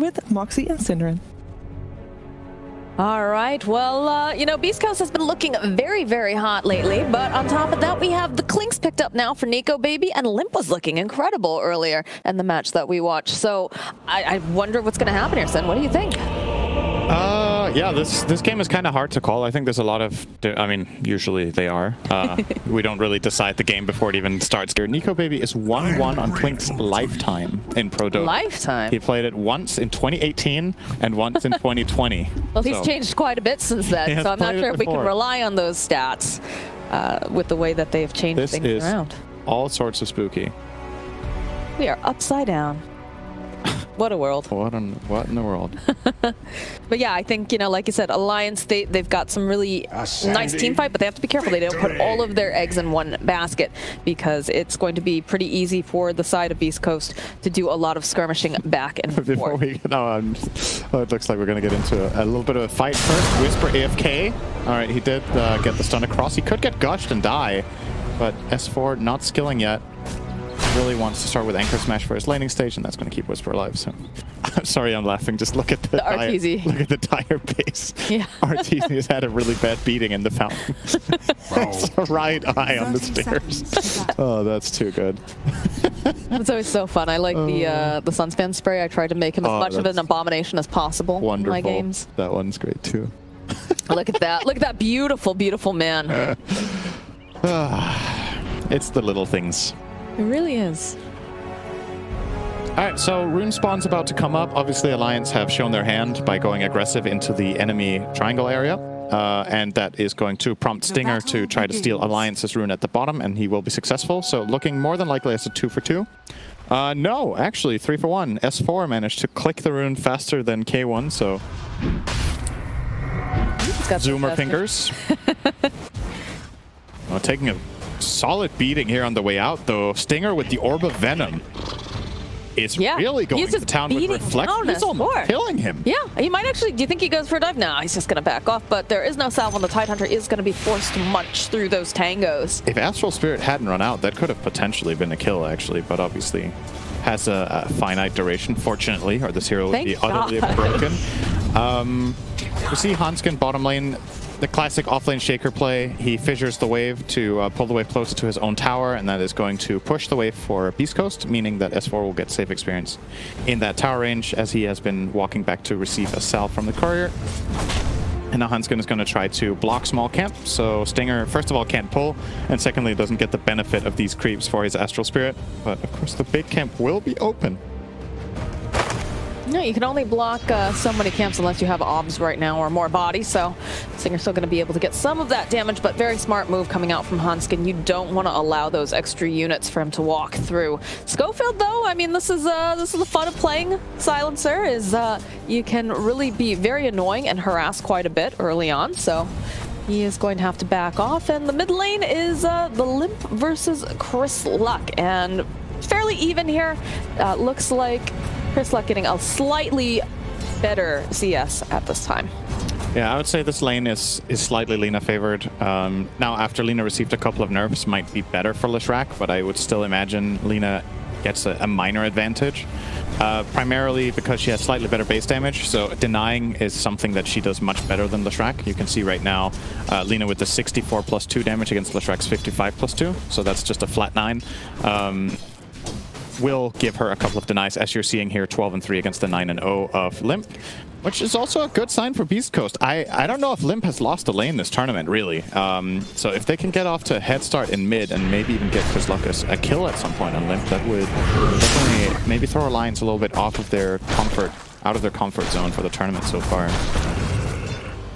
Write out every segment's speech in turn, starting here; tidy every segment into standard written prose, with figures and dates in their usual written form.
with Moxie and Synderen. All right, well, you know, Beast Coast has been looking very, very hot lately, but on top of that, we have the Clinkz picked up now for Nikobaby, and Limp was looking incredible earlier in the match that we watched. So I wonder what's going to happen here, Sin. What do you think? Yeah, this game is kind of hard to call. I think there's a lot of, I mean, usually they are. We don't really decide the game before it even starts. Nikobaby is 1-1 on Clinkz lifetime in Pro Dota. Lifetime? He played it once in 2018 and once in 2020. Well, he's changed quite a bit since then, so I'm not sure if we can rely on those stats with the way that they've changed things around. All sorts of spooky. We are upside down. What a world. What in the world? But yeah, I think, you know, like you said, Alliance, they've got some really nice team fight, but they have to be careful. They don't put all of their eggs in one basket, because it's going to be pretty easy for the side of Beast Coast to do a lot of skirmishing back and forth. Before we get on, it looks like we're going to get into a little bit of a fight first. Whisper AFK. All right, he did get the stun across. He could get gushed and die, but S4 not skilling yet. Really wants to start with Anchor Smash for his laning stage, and that's going to keep Whisper alive. So, sorry, I'm laughing. Just look at the RTZ. Look at the tire base. Yeah. RTZ has had a really bad beating in the fountain. It's a right eye on the stairs. Oh, that's too good. It's always so fun. I like the Sunspan spray. I try to make him as much of an abomination as possible in my games. That one's great too. Look at that. Look at that beautiful, beautiful man. It's the little things. It really is. All right, so Rune Spawn's about to come up. Obviously, Alliance have shown their hand by going aggressive into the enemy triangle area. And that is going to prompt Stinger to try to steal Alliance's Rune at the bottom, and he will be successful. So looking more than likely as a 2 for 2. No, actually 3 for 1. S4 managed to click the Rune faster than K1, so... Zoomer fingers. Taking a solid beating here on the way out, though. Stinger with the Orb of Venom is really going to town with Reflect. He's almost killing him. Yeah, he might actually. Do you think he goes for a dive? No, he's just going to back off. But there is no salve on the Tidehunter. Is going to be forced to munch through those tangos. If Astral Spirit hadn't run out, that could have potentially been a kill, actually. But obviously has a finite duration, fortunately, or this hero would be utterly broken. We see Hanskin bottom lane. The classic offlane shaker play. He fissures the wave to pull the wave closer to his own tower, and that is going to push the wave for Beast Coast, meaning that S4 will get safe experience in that tower range as he has been walking back to receive a salve from the courier. And now Hanskin is going to try to block small camp, so Stinger, first of all, can't pull, and secondly, doesn't get the benefit of these creeps for his Astral Spirit. But of course, the big camp will be open. No, you can only block so many camps unless you have obs right now or more bodies, so Stinger's still going to be able to get some of that damage, but very smart move coming out from Hanskin. You don't want to allow those extra units for him to walk through. Schofield, though, I mean, this is the fun of playing Silencer, is you can really be very annoying and harass quite a bit early on, so he is going to have to back off. And the mid lane is the Limp versus Chris Luck, and fairly even here. Looks like Chris Luck getting a slightly better CS at this time. Yeah, I would say this lane is slightly Lina favored. Now, after Lina received a couple of nerfs, might be better for Leshrac, but I would still imagine Lina gets a minor advantage. Primarily because she has slightly better base damage, so denying is something that she does much better than Leshrac. You can see right now, Lina with the 64 plus 2 damage against Leshrac's 55 plus 2, so that's just a flat 9. Will give her a couple of denies, as you're seeing here, 12 and 3 against the 9 and 0 of Limp, which is also a good sign for Beast Coast. I don't know if Limp has lost a lane this tournament, really. So if they can get off to a head start in mid and maybe even get Chris Luck a kill at some point on Limp, that would definitely maybe throw Alliance a little bit off of their out of their comfort zone for the tournament so far.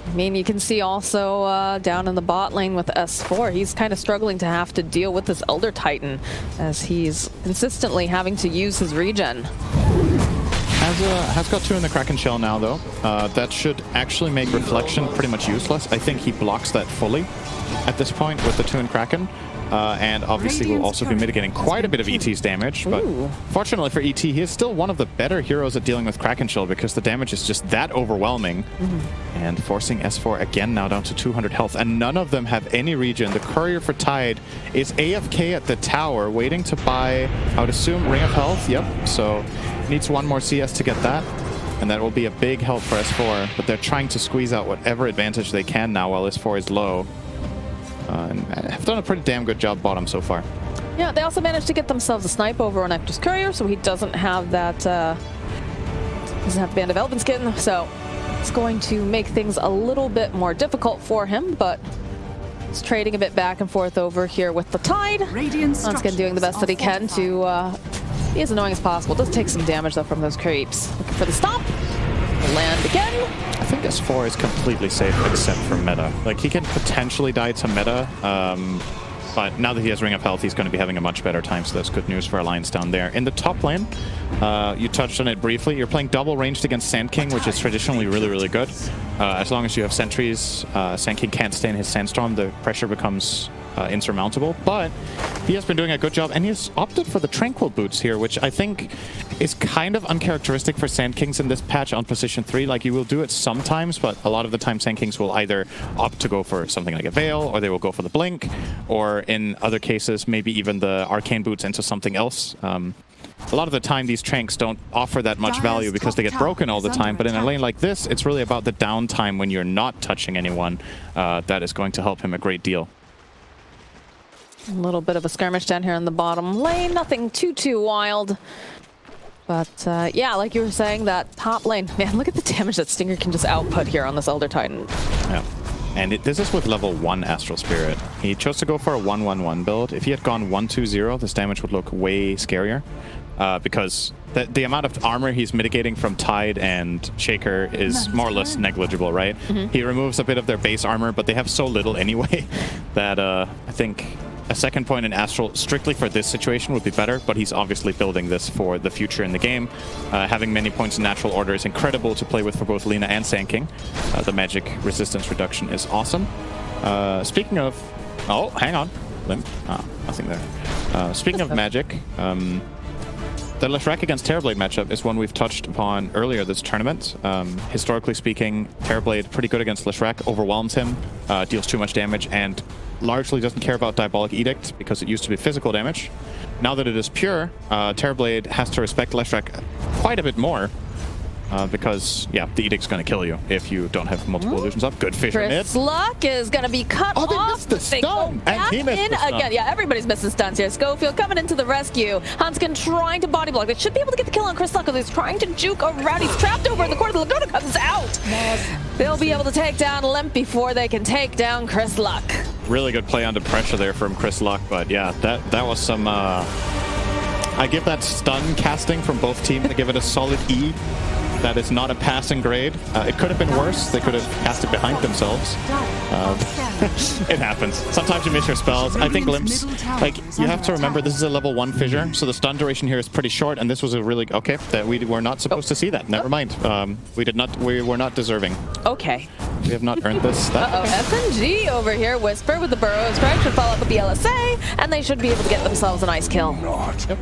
I mean, you can see also down in the bot lane with S4, he's kind of struggling to have to deal with this Elder Titan as he's consistently having to use his regen. Has got 2 in the Kraken Shell now, though. That should actually make Reflection pretty much useless. I think he blocks that fully at this point with the 2 in Kraken. And obviously will also be mitigating quite a bit of ET's damage. But fortunately for ET, he is still one of the better heroes at dealing with Kraken Shell because the damage is just that overwhelming. And forcing S4 again now down to 200 health. And none of them have any regen. The courier for Tide is AFK at the tower, waiting to buy, I would assume, Ring of Health. Yep, so needs 1 more CS to get that. and that will be a big help for S4, but they're trying to squeeze out whatever advantage they can now while S4 is low. And have done a pretty damn good job bottom so far. Yeah, they also managed to get themselves a snipe over on Ector's Courier, so he doesn't have that, doesn't have Band of Elven Skin, so it's going to make things a little bit more difficult for him, but he's trading a bit back and forth over here with the Tide. Hanskin doing the best that he can to be as annoying as possible. Does take some damage though from those creeps. Looking for the stop. Land again. I think S4 is completely safe except for meta. Like, he can potentially die to meta, but now that he has Ring of Health, he's going to be having a much better time, so that's good news for Alliance down there. In the top lane, you touched on it briefly, you're playing double ranged against Sand King, which is traditionally really, really good. As long as you have sentries, Sand King can't stay in his Sandstorm, the pressure becomes insurmountable, but he has been doing a good job, and he's opted for the Tranquil Boots here, which I think is kind of uncharacteristic for Sand Kings in this patch on position 3. Like, you will do it sometimes, but a lot of the time Sand Kings will either opt to go for something like a Veil, or they will go for the Blink, or in other cases, maybe even the Arcane Boots into something else. A lot of the time, these Tranks don't offer that much value because they get broken all the time, but in a lane like this, it's really about the downtime when you're not touching anyone that is going to help him a great deal. A little bit of a skirmish down here in the bottom lane. Nothing too wild. But yeah, like you were saying, that top lane. Man, look at the damage that Stinger can just output here on this Elder Titan. Yeah. And this is with level 1 Astral Spirit. He chose to go for a 1-1-1 build. If he had gone 1-2-0, this damage would look way scarier. Because the amount of armor he's mitigating from Tide and Shaker is more or less negligible, right? He removes a bit of their base armor, but they have so little anyway that I think a second point in Astral strictly for this situation would be better, but he's obviously building this for the future in the game. Having many points in natural order is incredible to play with for both Lina and Sand King. The magic resistance reduction is awesome. Speaking of... Oh, hang on. Limp. Oh, nothing there. Speaking of magic, the Leshrac against Terrorblade matchup is one we've touched upon earlier this tournament. Historically speaking, Terrorblade pretty good against Leshrac, overwhelms him, deals too much damage, and largely doesn't care about Diabolic Edict because it used to be physical damage. Now that it is pure, Terrorblade has to respect Leshrac quite a bit more because, yeah, the Edict's going to kill you if you don't have multiple illusions up. Good fissure mid. Luck is going to be cut off. They missed the stun! And he missed the stun. Again. Yeah, everybody's missing stuns here. Schofield coming into the rescue. Hanskin trying to body block. They should be able to get the kill on Chris Luck because he's trying to juke around. He's trapped over in the corner. The Laguna comes out. They'll be able to take down Limp before they can take down Chris Luck. Really good play under pressure there from Chris Luck, but yeah, that was some... I give that stun casting from both teams. I give it a solid E. That is not a passing grade. It could have been worse. They could have cast it behind themselves. It happens. Sometimes you miss your spells. I think Limp's, like, you have to remember this is a level 1 fissure, so the stun duration here is pretty short, and this was a really, okay, that we were not supposed to see that. Never mind. We were not deserving. Okay. We have not earned this. Uh-oh, FNG over here. Whisper with the Burrow Strike should follow up with the LSA, and they should be able to get themselves a nice kill. Yep.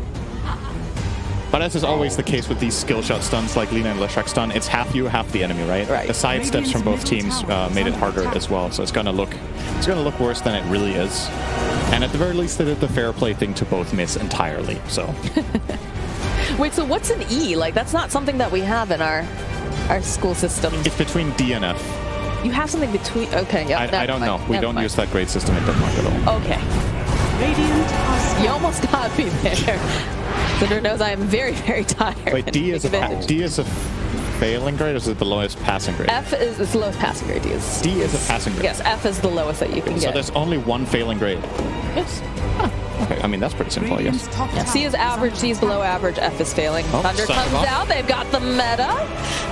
But as is always the case with these skill shot stuns like Lina and Leshrac stun, it's half you, half the enemy, right? The side steps from both teams made it harder as well, so it's gonna look worse than it really is. And at the very least, they did the fair play thing to both miss entirely. So. Wait, so what's an E? Like, that's not something that we have in our school systems. It's between D and F. You have something between. Okay, yeah. I don't know. We don't use that grade system in Denmark at all. Okay. You almost got me there. Cinder knows I am very, very tired. Wait, D is a failing grade, or is it the lowest passing grade? F is the lowest passing grade. D is a passing grade. Yes, F is the lowest that you can get. So there's only one failing grade. Yes. Huh. Okay, I mean that's pretty simple, I guess. Yeah, C is average, C is below average, F is failing. Thunder comes out. They've got the meta.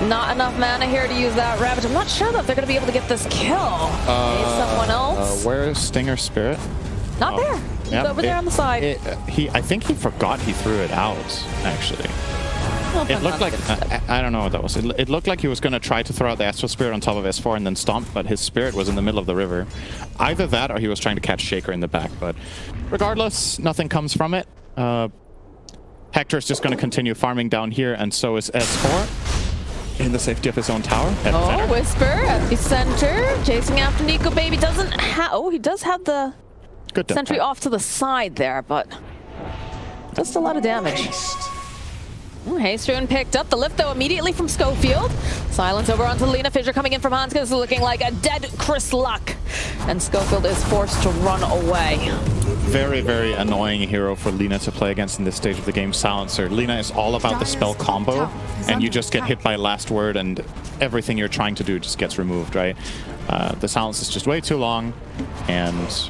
Not enough mana here to use that Ravage. I'm not sure though if they're going to be able to get this kill. Someone else. Where is Stinger Spirit? Not there. Yep, it's over there on the side. I think he forgot he threw it out, actually. It looked like... I don't know what that was. It looked like he was going to try to throw out the Astral Spirit on top of S4 and then stomp, but his Spirit was in the middle of the river. Either that or he was trying to catch Shaker in the back, but regardless, nothing comes from it. Hector's just going to continue farming down here, and so is S4. In the safety of his own tower. Oh, Whisper, Epicenter, chasing after Nikobaby. Doesn't have... Oh, he does have the... Good sentry off to the side there, but just a lot of damage. Haste Rune picked up the lift, though, immediately from Schofield. Silence over onto Lina. Fissure coming in from Hanskin. This is looking like a dead Chris Luck. And Schofield is forced to run away. Very, very annoying hero for Lina to play against in this stage of the game. Silencer. Lina is all about the spell combo, and you just get hit by last word, and everything you're trying to do just gets removed, right? The silence is just way too long, and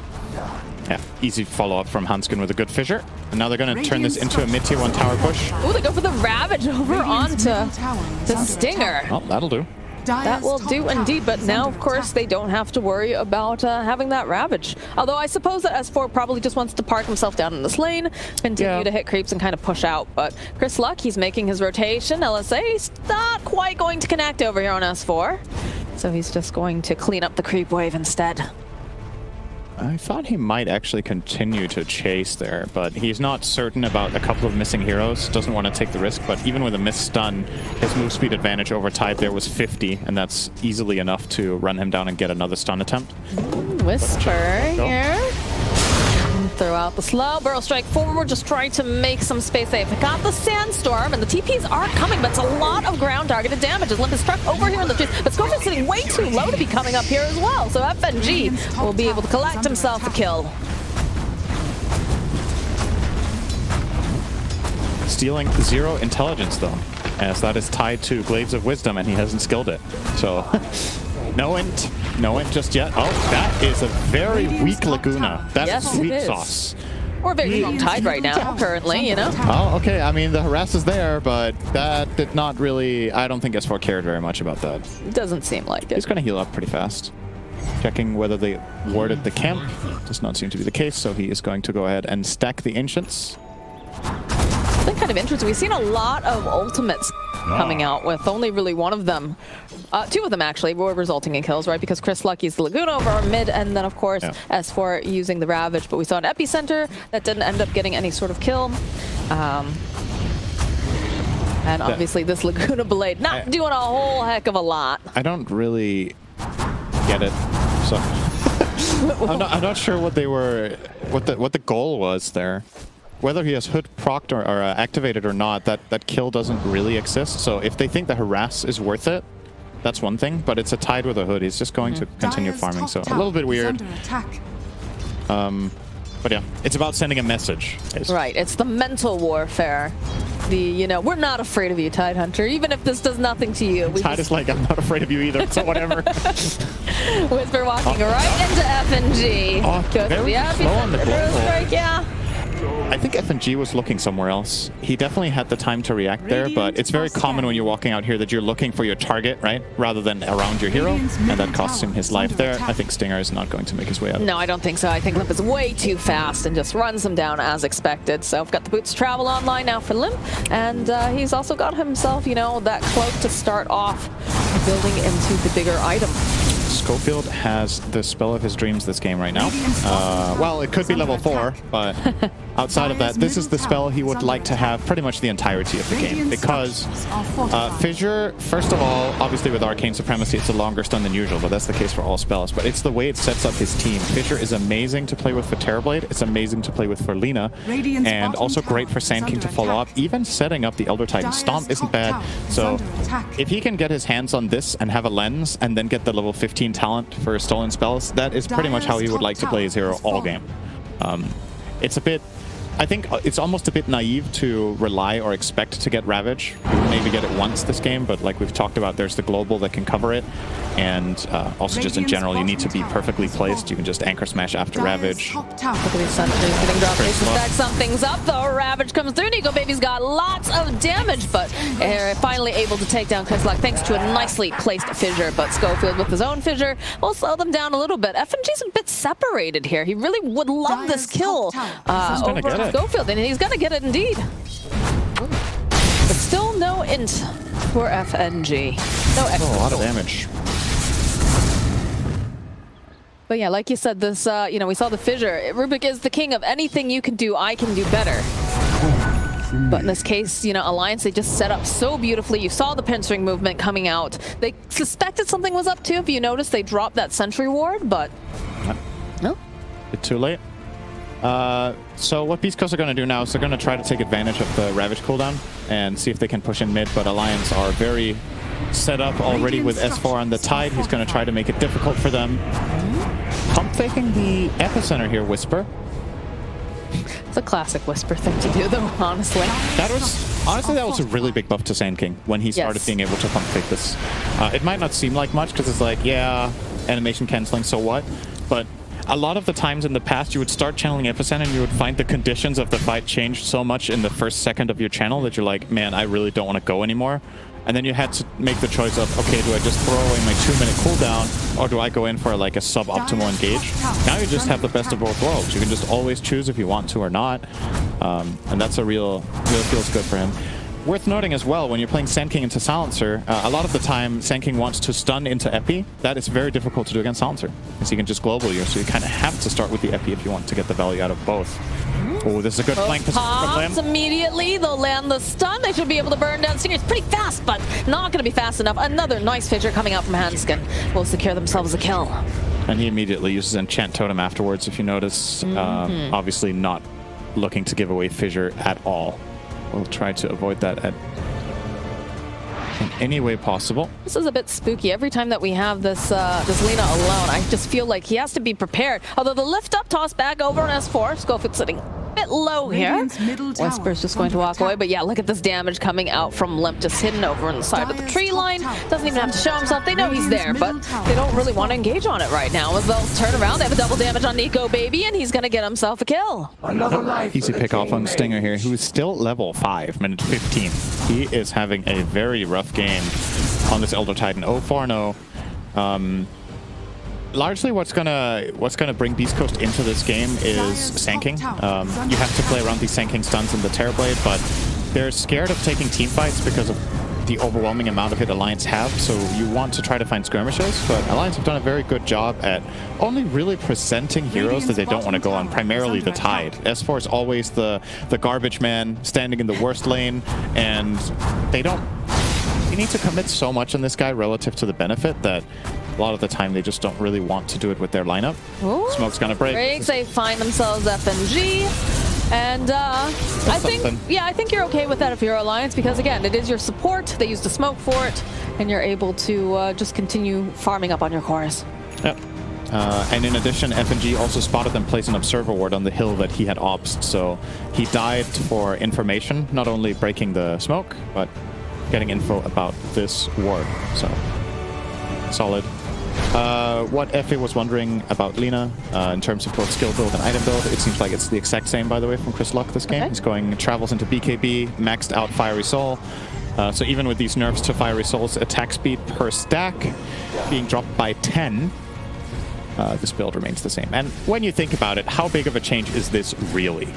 yeah, easy follow-up from Hanskin with a good Fissure. And now they're going to turn this into a mid-tier 1 tower push. Oh, they go for the Ravage over onto the Stinger. Oh, that'll do. That will do indeed, but now, of course, they don't have to worry about having that Ravage. Although I suppose that S4 probably just wants to park himself down in this lane, continue to hit creeps and kind of push out. But Chris Luck, he's making his rotation. LSA is not quite going to connect over here on S4. So he's just going to clean up the creep wave instead. I thought he might actually continue to chase there, but he's not certain about a couple of missing heroes. Doesn't want to take the risk, but even with a missed stun, his move speed advantage over Tide there was 50, and that's easily enough to run him down and get another stun attempt. Whisper here. Throw out the slow. Burrow strike forward, just trying to make some space. They've got the Sandstorm, and the TPs are coming, but it's a lot of ground targeted damage. As Limp is struck over here in the trees, but Schofield's sitting way too low to be coming up here as well. So FNG will be able to collect himself a kill. Stealing 0 intelligence, though, as that is tied to Glaives of Wisdom, and he hasn't skilled it. So, no int just yet. Oh, that is a very weak Laguna. That's sweet sauce. Or very strong Tide right now, currently, you know? Oh, okay. I mean, the harass is there, but that did not really... I don't think S4 cared very much about that. Doesn't seem like it. He's going to heal up pretty fast. Checking whether they warded the camp. Does not seem to be the case, so he is going to go ahead and stack the Ancients. It's been kind of interesting. We've seen a lot of ultimates coming out with only really one of them. 2 of them actually were resulting in kills, right? Because Chris Lucky's the Laguna over our mid, and then of course S4 using the Ravage. But we saw an Epicenter that didn't end up getting any sort of kill. And obviously this Laguna Blade not doing a whole heck of a lot. I don't really get it. So I'm not sure what they were, what the goal was there. Whether he has Hood procced or activated or not, that kill doesn't really exist. So if they think the harass is worth it, that's one thing. But it's a Tide with a Hood. He's just going to continue farming. So a little bit weird. But yeah, it's about sending a message. Right. It's the mental warfare. The, you know, we're not afraid of you, Tide Hunter, even if this does nothing to you. Tide is like, I'm not afraid of you either, so whatever. Whisper walking right into FNG. Oh, very slow on the strike, yeah. I think FNG was looking somewhere else. He definitely had the time to react there, but it's very common when you're walking out here that you're looking for your target, right? Rather than around your hero, and that costs him his life there. I think Stinger is not going to make his way out. No, I don't think so. I think Limp is way too fast and just runs him down as expected. So I've got the Boots Travel online now for Limp, and he's also got himself, you know, that cloak to start off building into the bigger item. Schofield has the spell of his dreams this game right now. Well, it could be level 4, but outside of that, this is the spell he would like to have pretty much the entirety of the game. Because Fissure, first of all, obviously with Arcane Supremacy, it's a longer stun than usual, but that's the case for all spells. But it's the way it sets up his team. Fissure is amazing to play with for Terrorblade. It's amazing to play with for Lina. And also great for Sand King to follow up. Even setting up the Elder Titan Stomp isn't bad. So if he can get his hands on this and have a lens and then get the level 15 talent for stolen spells, that is pretty much how he would like to play his hero all game. It's a bit, I think it's almost a bit naive to rely or expect to get Ravage. You maybe get it once this game, but like we've talked about, there's the global that can cover it. And also just in general, you need to be perfectly placed. You can just anchor smash after Ravage. Look at these sentries getting dropped. They stack some things up though. Ravage comes through. Nikobaby's got lots of damage, but finally able to take down Chris Luck thanks to a nicely placed Fissure. But Schofield with his own Fissure will slow them down a little bit. FNG's a bit separated here. He really would love this kill over Schofield, and he's going to get it indeed. But still no int for FNG. No extra. A lot of damage. But yeah, like you said, this, you know, we saw the Fissure. Rubik is the king of anything you can do, I can do better. But in this case, you know, Alliance, they just set up so beautifully. You saw the pinch ring movement coming out. They suspected something was up too. If you noticed, they dropped that sentry ward, but no. Bit too late. So what Beast Coast are going to do now is they're going to try to take advantage of the Ravage cooldown. and see if they can push in mid, but Alliance are very set up already with S4 on the tide. He's going to try to make it difficult for them. Pump faking the epicenter here, Whisper. It's a classic Whisper thing to do, though, honestly. That was a really big buff to Sand King when he started being able to pump fake this. It might not seem like much because it's like, yeah, animation canceling, so what? But a lot of the times in the past, you would start channeling Epicenter and you would find the conditions of the fight changed so much in the first second of your channel that you're like, man, I really don't want to go anymore. And then you had to make the choice of, okay, do I just throw away my 2-minute cooldown, or do I go in for like a suboptimal engage? Now you just have the best of both worlds. You can just always choose if you want to or not. And that's a real feels good for him. Worth noting as well, when you're playing Sand King into Silencer, a lot of the time Sand King wants to stun into Epi. That is very difficult to do against Silencer, because he can just global you, so you kind of have to start with the Epi if you want to get the value out of both. Oh, this is a good flank position from them. Immediately, they'll land the stun. They should be able to burn down Stinger. It's pretty fast, but not going to be fast enough. Another nice fissure coming out from Hanskin will secure themselves a kill. And he immediately uses Enchant Totem afterwards, if you notice. Obviously not looking to give away fissure at all. We'll try to avoid that in any way possible. This is a bit spooky. Every time that we have this Lina alone, I just feel like he has to be prepared. Although the lift up, toss back over on S4. Schofield sitting a bit low here. Whisper's just going to walk away, but yeah, look at this damage coming out from Limp, just hidden over on the side of the tree line. Doesn't even have to show himself. They know he's there, but they don't really want to engage on it right now. As they'll turn around, they have a double damage on Nikobaby, and he's going to get himself a kill. Easy pick off on Stinger here, who is still level 5, minute 15. He is having a very rough game on this Elder Titan. 0-4-0. Largely what's gonna bring Beast Coast into this game is Sand King. You have to play around these Sand King stuns in the Terrorblade, but they're scared of taking team fights because of the overwhelming amount of hit Alliance have, so you want to try to find skirmishes, but Alliance have done a very good job at only really presenting heroes that they don't want to go on, primarily the Tide. S4 is always the garbage man standing in the worst lane, and they need to commit so much on this guy relative to the benefit that a lot of the time they just don't really want to do it with their lineup. Ooh. Smoke's gonna break. They find themselves FNG. And I think you're okay with that if you're Alliance, because again, it is your support. They use the smoke for it, and you're able to just continue farming up on your cores. Yep. And in addition, FNG also spotted them place an observer ward on the hill that he had opsed, so he died for information, not only breaking the smoke, but getting info about this ward. So solid. What Effie was wondering about Lina in terms of both skill build and item build, it seems like it's the exact same, by the way, from Chris Luck this game. Okay. He's going travels into BKB, maxed out Fiery Soul. So even with these nerfs to Fiery Soul's attack speed per stack being dropped by 10, this build remains the same. And when you think about it, how big of a change is this really?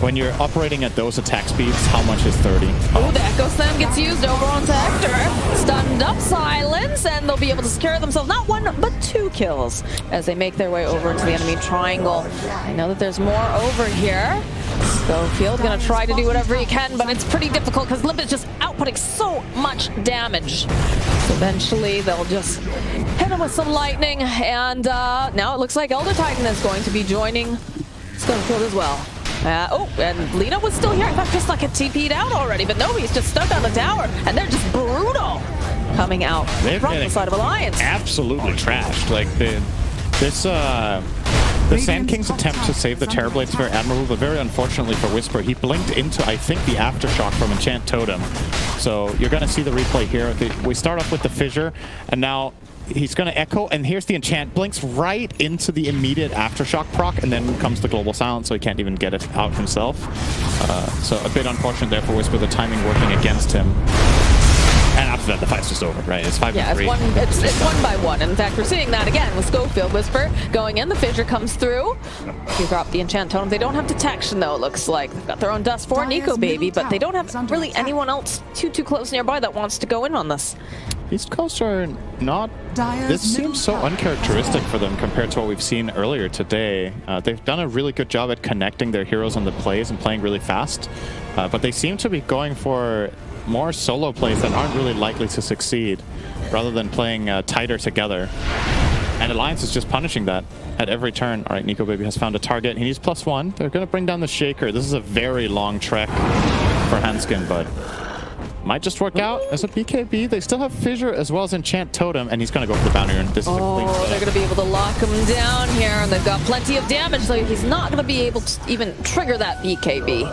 When you're operating at those attack speeds, how much is 30? Oh, the Echo Slam gets used over on Hector. Stunned up Silence, and they'll be able to secure themselves not 1, but 2 kills as they make their way over into the enemy triangle. I know that there's more over here. Schofield gonna try to do whatever he can, but it's pretty difficult because Limp is just outputting so much damage. So eventually, they'll just hit him with some lightning, and now it looks like Elder Titan is going to be joining Schofield as well. And Lina was still here. I thought Chris Luck had TP'd out already, but no, he's just stuck on the tower, and they're just brutal coming out from the side of Alliance. Absolutely trashed. Like the Sand King's attempt to save the Terrorblade is very admirable, but very unfortunately for Whisper, he blinked into, I think, the aftershock from Enchant Totem. So you're going to see the replay here. We start off with the fissure, and now he's going to echo, and here's the enchant, blinks right into the immediate aftershock proc, and then comes the global silence, so he can't even get it out himself. So a bit unfortunate there for Whisper, the timing working against him. And after that, the fight's just over, right? It's 5-3. Yeah, it's 1 by 1. And in fact, we're seeing that again with Schofield. Whisper going in, the fissure comes through. You drop the enchant totem. They don't have detection, though, it looks like. They've got their own dust for Nikobaby, but they don't have really anyone else too close nearby that wants to go in on this. East Coast are not... This seems so uncharacteristic for them compared to what we've seen earlier today. They've done a really good job at connecting their heroes on the plays and playing really fast. But they seem to be going for more solo plays that aren't really likely to succeed, rather than playing tighter together. And Alliance is just punishing that at every turn. All right, Nikobaby has found a target. He needs +1. They're going to bring down the Shaker. This is a very long trek for Hanskin, but Might just work out as a BKB. They still have Fissure as well as Enchant Totem, and he's going to go for the bounty rune. This is they're going to be able to lock him down here, and they've got plenty of damage, so he's not going to be able to even trigger that BKB.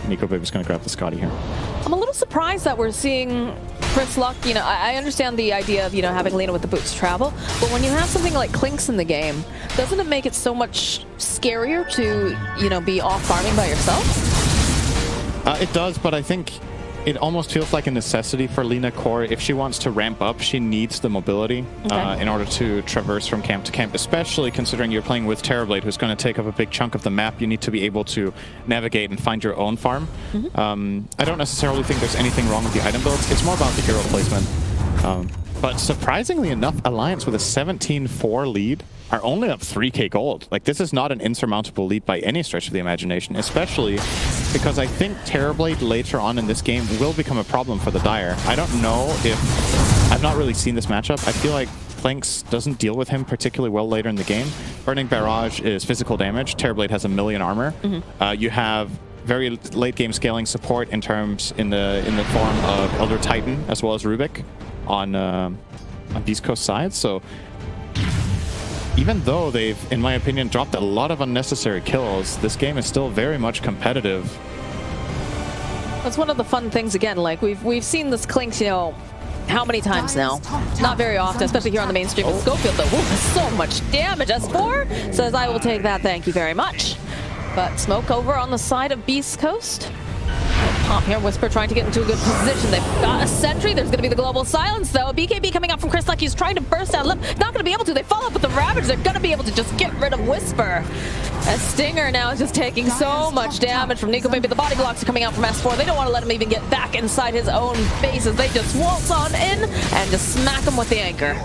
Nikobaby's going to grab the Scotty here. I'm a little surprised that we're seeing Chris Luck. You know, I understand the idea of, you know, having Lina with the boots travel, but when you have something like Clinkz in the game, doesn't it make it so much scarier to, you know, be off farming by yourself? It does, but I think it almost feels like a necessity for Lina core. If she wants to ramp up, she needs the mobility in order to traverse from camp to camp, especially considering you're playing with Terrorblade, who's going to take up a big chunk of the map. You need to be able to navigate and find your own farm. I don't necessarily think there's anything wrong with the item builds. It's more about the hero placement. But surprisingly enough, Alliance with a 17-4 lead are only up 3k gold. Like, this is not an insurmountable lead by any stretch of the imagination, especially because I think Terrorblade later on in this game will become a problem for the Dire. I don't know if... I've not really seen this matchup. I feel like Clinkz doesn't deal with him particularly well later in the game. Burning Barrage is physical damage. Terrorblade has 1 million armor. You have very late game scaling support in the form of Elder Titan as well as Rubik on Beast Coast side. So even though they've, in my opinion, dropped a lot of unnecessary kills, this game is still very much competitive. That's one of the fun things, again, like we've seen this Clinkz, you know, how many times now? Not very often, especially here on the mainstream with Schofield, though. Ooh, so much damage. S4 says, I will take that, thank you very much. But smoke over on the side of Beast Coast. Pop here, Whisper trying to get into a good position. They've got a sentry. There's going to be the global silence, though. A BKB coming out from Chris Luck. He's trying to burst out. Not going to be able to. They follow up with the Ravage. They're going to be able to just get rid of Whisper. As Stinger now is just taking so much damage from Nikobaby. The body blocks are coming out from S4. They don't want to let him even get back inside his own base as they just waltz on in and just smack him with the anchor.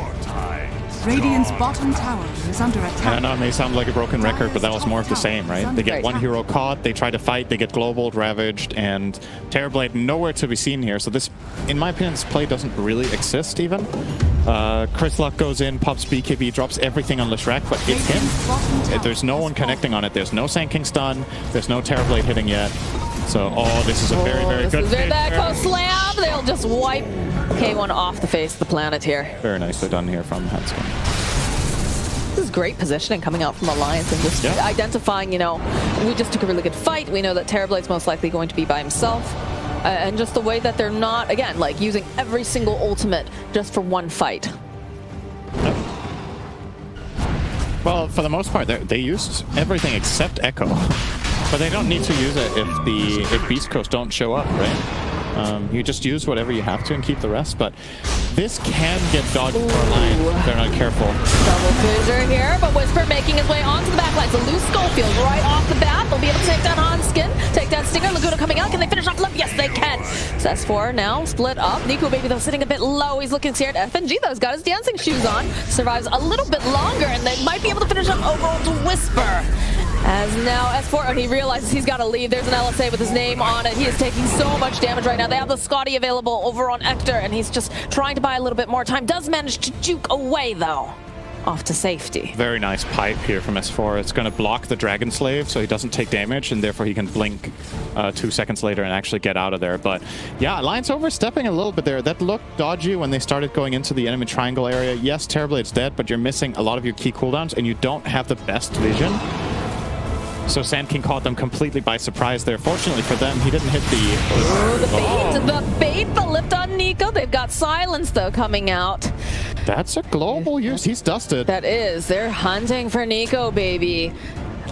Radiant's bottom tower is under attack. I know it may sound like a broken record, but that was more of the same, right? They get one hero caught, they try to fight, they get global, ravaged, and Terrorblade nowhere to be seen here. So this, in my opinion, this play doesn't really exist even. Chris Luck goes in, pops BKB, drops everything on Leshrac, but it's him. There's no one connecting on it. There's no Sand King stun. There's no Terrorblade hitting yet. So, this is a very, very good hit. That slam. They'll just wipe K1 off the face of the planet here. Very nicely done here from Hanskin. This is great positioning coming out from Alliance and just identifying, you know, we just took a really good fight. We know that Terrorblade's most likely going to be by himself. And just the way that they're not, again, like using every single ultimate just for one fight. Well, for the most part, they used everything except Echo. But they don't need to use it if Beast Coast don't show up, right? You just use whatever you have to and keep the rest, but this can get dodged for Alliance if they're not careful. Double fissure here, but Whisper making his way onto the backline. So loose Schofield right off the bat. They'll be able to take down Hanskin, take down Stinger. Laguna coming out. Can they finish off Limp? Yes, they can. So S4 now split up. Nikobaby, though, sitting a bit low. He's looking scared. FNG, though, has got his dancing shoes on. Survives a little bit longer, and they might be able to finish up overall to Whisper. As now S4, and he realizes he's got to leave. There's an LSA with his name on it. He is taking so much damage right now. They have the Scotty available over on Ector, and he's just trying to buy a little bit more time. Does manage to juke away, though. Off to safety. Very nice pipe here from S4. It's going to block the Dragon Slave so he doesn't take damage, and therefore he can blink 2 seconds later and actually get out of there. But yeah, Alliance overstepping a little bit there. That looked dodgy when they started going into the enemy triangle area. Yes, Terrorblade's dead, but you're missing a lot of your key cooldowns, and you don't have the best vision. So Sand King caught them completely by surprise there. Fortunately for them, he didn't hit the bait, the lift on Nico. They've got silence, though, coming out. That's a global use. He's dusted. That is. They're hunting for Nikobaby.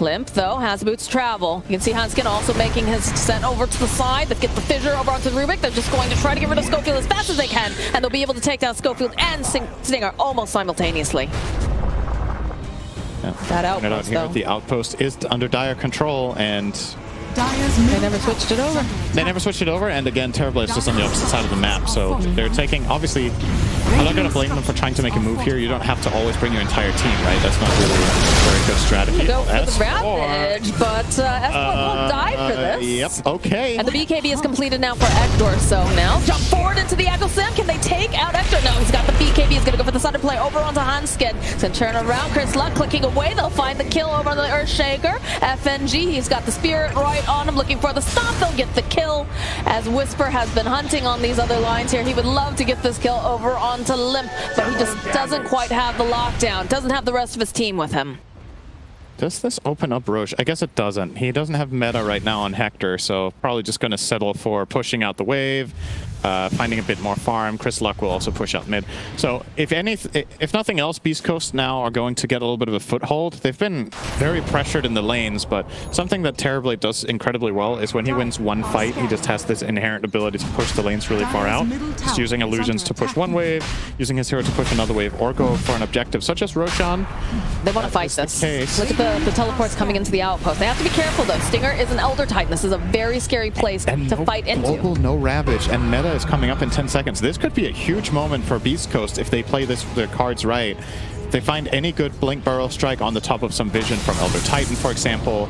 Limp, though, has boots travel. You can see Hanskin also making his descent over to the side. They get the fissure over onto Rubik. They're just going to try to get rid of Schofield as fast as they can, and they'll be able to take down Schofield and Stinger almost simultaneously. That outpost, here, the outpost is under Dire control, and they never switched it over. They never switched it over, and again, Terrorblade is just on the opposite side of the map, so they're taking, obviously, I'm not going to blame them for trying to make a move here. You don't have to always bring your entire team, right? That's not really a very good strategy. Go for the Ravage, but S4 will die for this. Yep, okay. And the BKB is completed now for Ector, so now jump forward into the Echo Slam. Can they take out Ector? No, he's got the BKB. He's going to go for the Thunder play over onto Hanskin. So turn around, Chris Luck clicking away. They'll find the kill over on the Earthshaker. FNG, he's got the Spirit right on him, looking for the stop. They'll get the kill as Whisper has been hunting on these other lines here. He would love to get this kill over onto Limp, but he just doesn't quite have the lockdown. Doesn't have the rest of his team with him. Does this open up Roche? I guess it doesn't. He doesn't have meta right now on Hector, so probably just going to settle for pushing out the wave, finding a bit more farm. Chris Luck will also push out mid. So if nothing else, Beast Coast now are going to get a little bit of a foothold. They've been very pressured in the lanes, but something that Terrorblade does incredibly well is when he wins one fight, he just has this inherent ability to push the lanes really far out. Just using illusions to push one wave, using his hero to push another wave, or go for an objective, such as Roshan. They want to fight this. Look at the teleports coming into the outpost. They have to be careful though. Stinger is an Elder Titan. This is a very scary place to fight into. Global, no Ravage, and meta is coming up in 10 seconds. This could be a huge moment for Beast Coast if they play their cards right. If they find any good Blink Burrow Strike on the top of some vision from Elder Titan, for example,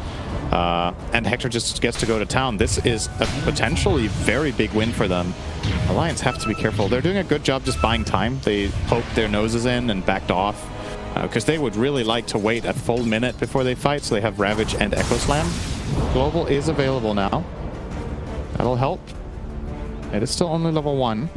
and Hector just gets to go to town, this is a potentially very big win for them. Alliance have to be careful. They're doing a good job just buying time. They poked their noses in and backed off, because they would really like to wait a full minute before they fight, so they have Ravage and Echo Slam. Global is available now. That'll help. It is still only level 1.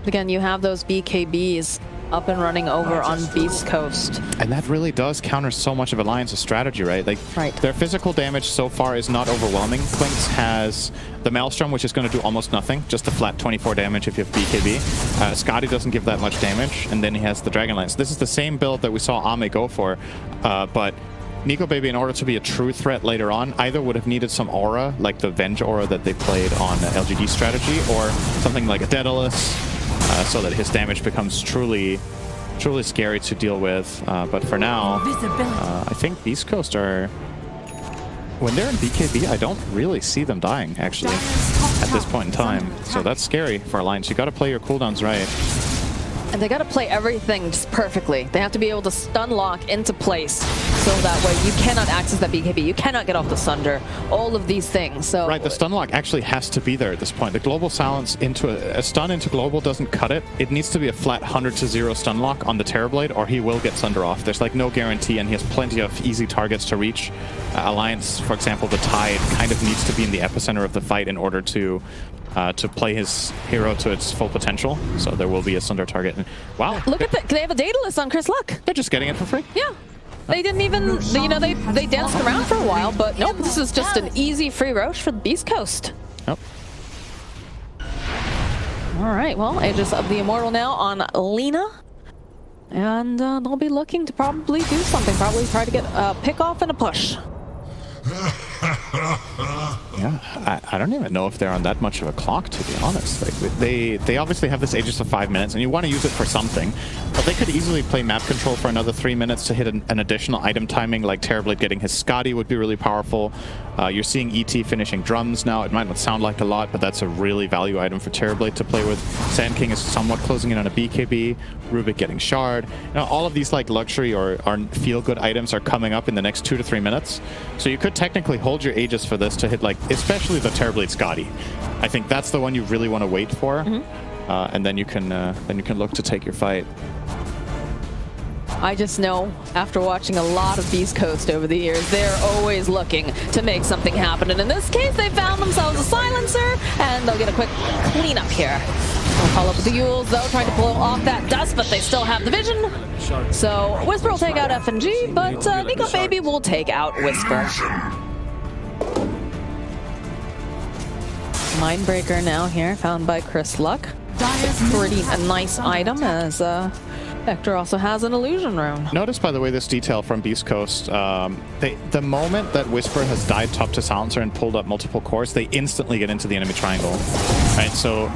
Again, you have those BKBs up and running over on Beast Coast. And that really does counter so much of Alliance's strategy, right? Like, their physical damage so far is not overwhelming. Clinkz has the Maelstrom, which is going to do almost nothing, just a flat 24 damage if you have BKB. Scotty doesn't give that much damage, and then he has the Dragon Lance. This is the same build that we saw Ame go for, but Nikobaby, in order to be a true threat later on, either would have needed some aura, like the Venge aura that they played on LGD strategy, or something like a Daedalus, so that his damage becomes truly scary to deal with. But for now, I think Beast Coast are... When they're in BKB, I don't really see them dying, actually, at this point in time. So that's scary for Alliance. You got to play your cooldowns right. And they got to play everything just perfectly. They have to be able to stun lock into place, so that way you cannot access that BKB. You cannot get off the Sunder. All of these things. So right, the stun lock actually has to be there at this point. The global silence into a stun into global doesn't cut it. It needs to be a flat 100-0 stun lock on the Terrorblade, or he will get Sunder off. There's like no guarantee, and he has plenty of easy targets to reach. Alliance, for example, the Tide kind of needs to be in the epicenter of the fight in order to play his hero to its full potential. So there will be a Sunder target. And, wow. Look at that. They have a Daedalus on Chris Luck. They're just getting it for free. Yeah. They didn't even, you know, they danced around for a while, but nope, this is just an easy free Roche for the Beast Coast. Nope. All right, well, Aegis of the Immortal now on Lina. And they'll be looking to probably do something, probably try to get a pick off and a push. Yeah, I don't even know if they're on that much of a clock, to be honest. Like, they obviously have this Aegis of 5 minutes, and you want to use it for something, but they could easily play map control for another 3 minutes to hit an additional item timing, like Terrorblade getting his Scotty would be really powerful. You're seeing ET finishing drums now. It might not sound like a lot, but that's a really value item for Terrorblade to play with. Sand King is somewhat closing in on a BKB. Rubik getting Shard. You know, all of these like luxury or feel-good items are coming up in the next 2 to 3 minutes. So you could technically hold your Aegis for this to hit, like, especially the Terrorblade Scotty. I think that's the one you really want to wait for, and then you can look to take your fight. I just know, after watching a lot of Beast Coast over the years, they're always looking to make something happen. And in this case, they found themselves a silencer, and they'll get a quick cleanup here. They'll follow up with the Yules, though, trying to blow off that dust, but they still have the vision. So Whisper will take out FNG, but Nikobaby will take out Whisper. Mindbreaker now here, found by Chris Luck. Pretty a nice item, as Hector also has an illusion rune. Notice, by the way, this detail from Beast Coast. The moment that Whisper has died top to Silencer and pulled up multiple cores, they instantly get into the enemy triangle. Right, so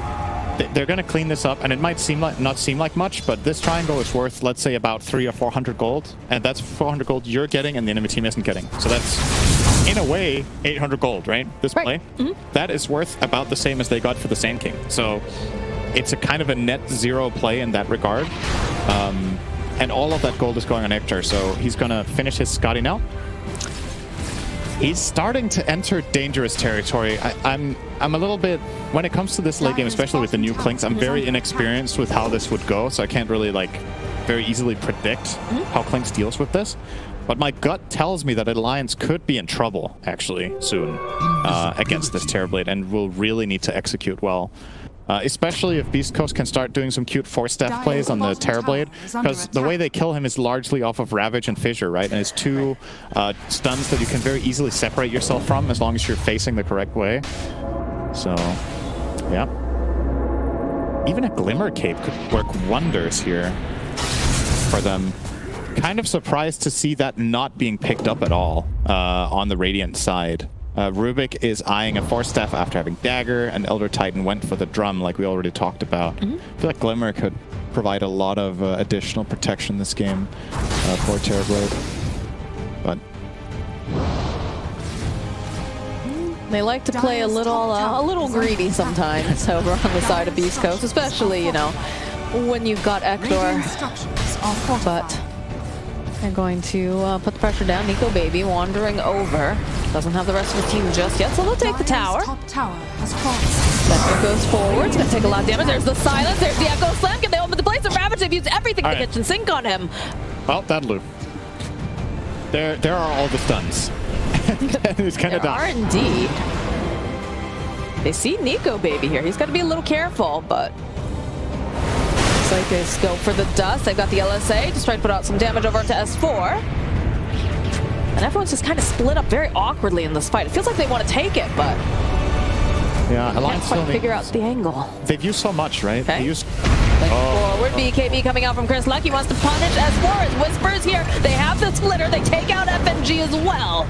they're going to clean this up, and it might not seem like much, but this triangle is worth, let's say, about 300 or 400 gold, and that's 400 gold you're getting and the enemy team isn't getting. So that's, in a way, 800 gold, right? This play. That is worth about the same as they got for the Sand King. So it's a kind of a net zero play in that regard. And all of that gold is going on Hector, so he's going to finish his Scotty now. He's starting to enter dangerous territory. I'm a little bit, when it comes to this late game, especially with the new Clinkz, I'm very inexperienced with how this would go, so I can't really like very easily predict how Clinkz deals with this. But my gut tells me that Alliance could be in trouble, actually, soon against this Terrorblade, and will really need to execute well. Especially if Beast Coast can start doing some cute force-staff plays on the Terrorblade, because the way they kill him is largely off of Ravage and Fissure, right? And it's two stuns that you can very easily separate yourself from as long as you're facing the correct way. So, yeah. Even a Glimmer Cape could work wonders here for them. Kind of surprised to see that not being picked up at all on the Radiant side. Rubik is eyeing a Force Staff after having Dagger, and Elder Titan went for the Drum like we already talked about. I feel like Glimmer could provide a lot of additional protection this game for Terrorblade. But they like to play a little greedy sometimes over on the side of Beast Coast, especially, you know, when you've got Ector. But they're going to put the pressure down. Nikobaby wandering over. Doesn't have the rest of the team just yet, so they'll take the tower. Vector goes forward. It's going to take a lot of damage. There's the silence. There's the Echo Slam. Can they open the place of Ravage? They've used everything to kitchen sink on him. Well, that'll do. There are all the stuns. He's kind of done. There are indeed. They see Nikobaby here. He's got to be a little careful, but looks like they just go for the dust. They've got the LSA. Just trying to put out some damage over to S4. And everyone's just kind of split up very awkwardly in this fight. It feels like they want to take it, but yeah, Alliance can't quite figure out the angle. They've used so much, right? Okay. They used forward. BKB coming out from Chris. Lucky wants to punish S4 as Whisper's here. They have the splitter. They take out FNG as well.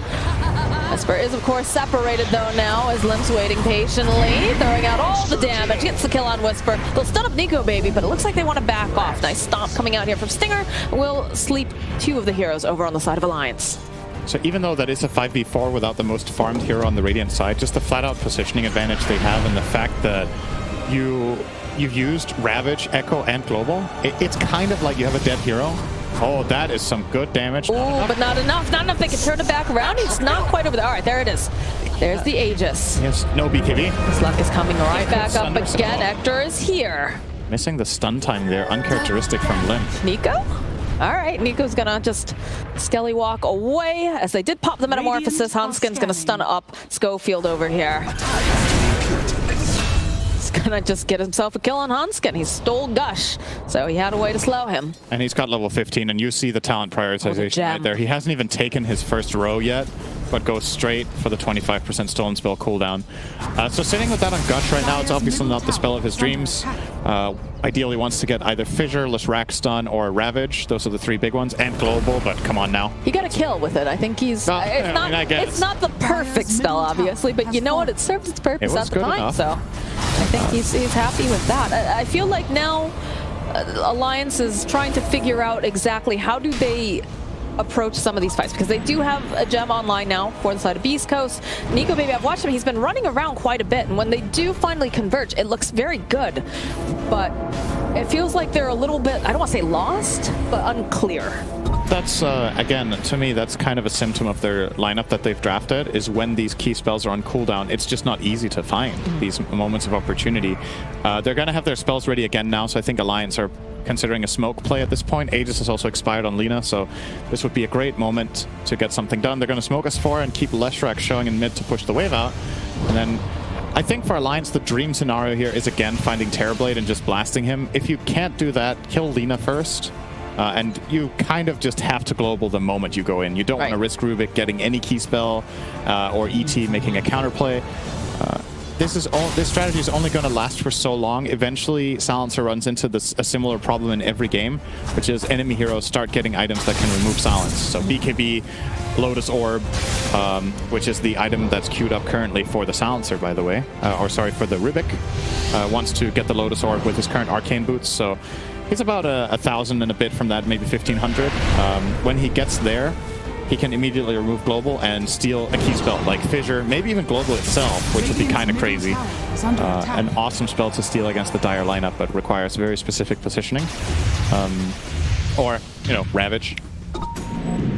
Whisper is, of course, separated, though, now, as Limp's waiting patiently, throwing out all the damage. Gets the kill on Whisper. They'll stun up Nikobaby, but it looks like they want to back off. Nice stomp coming out here from Stinger. Will sleep two of the heroes over on the side of Alliance. So even though that is a 5v4 without the most farmed hero on the Radiant side, just the flat-out positioning advantage they have and the fact that you've used Ravage, Echo, and Global, it's kind of like you have a dead hero. Oh, that is some good damage. Oh, but not enough. Not enough. They can turn it back around. He's not quite over there. All right, there it is. There's the Aegis. Yes, no BKB. His luck is coming right back up again. Ector is here. Missing the stun time there. Uncharacteristic from Limp. Nico? All right, Nico's gonna just skelly walk away as they did pop the Metamorphosis. Hanskin's gonna stun up Schofield over here. He's gonna just get himself a kill on Hanskin. He stole Gush, so he had a way to slow him. And he's got level 15, and you see the talent prioritization right there. He hasn't even taken his first row yet, but goes straight for the 25% stolen spell cooldown. So sitting with that on Gush right now, it's obviously not the spell of his dreams. Ideally wants to get either Fissure, Rack Stun, or Ravage. Those are the three big ones, and Global, but come on now. He got a kill with it. I think he's... it's not the perfect spell, obviously, but you know what? It served its purpose at the time, so I think he's happy with that. I feel like now Alliance is trying to figure out exactly how do they approach some of these fights, because they do have a gem online now for the side of Beast Coast. Nikobaby, I've watched him, he's been running around quite a bit, and when they do finally converge, it looks very good, but it feels like they're a little bit, I don't want to say lost, but unclear. That's, again, to me, that's kind of a symptom of their lineup that they've drafted, is when these key spells are on cooldown, it's just not easy to find these moments of opportunity. They're going to have their spells ready again now, so I think Alliance are considering a smoke play at this point. Aegis has also expired on Lina, so this would be a great moment to get something done. They're going to smoke S4 and keep Leshrac showing in mid to push the wave out. And then I think for Alliance, the dream scenario here is again finding Terrorblade and just blasting him. If you can't do that, kill Lina first. And you kind of just have to global the moment you go in. You don't want to risk Rubik getting any key spell or ET making a counterplay. This strategy is only going to last for so long. Eventually, Silencer runs into a similar problem in every game, which is enemy heroes start getting items that can remove silence. So BKB, Lotus Orb, which is the item that's queued up currently for the Silencer, by the way, or sorry, for the Rubik, wants to get the Lotus Orb with his current Arcane Boots. So he's about 1,000 and a bit from that, maybe 1,500. When he gets there, he can immediately remove Global and steal a key spell like Fissure, maybe even Global itself, which would be kind of crazy. An awesome spell to steal against the Dire lineup, but requires very specific positioning. Or, you know, Ravage.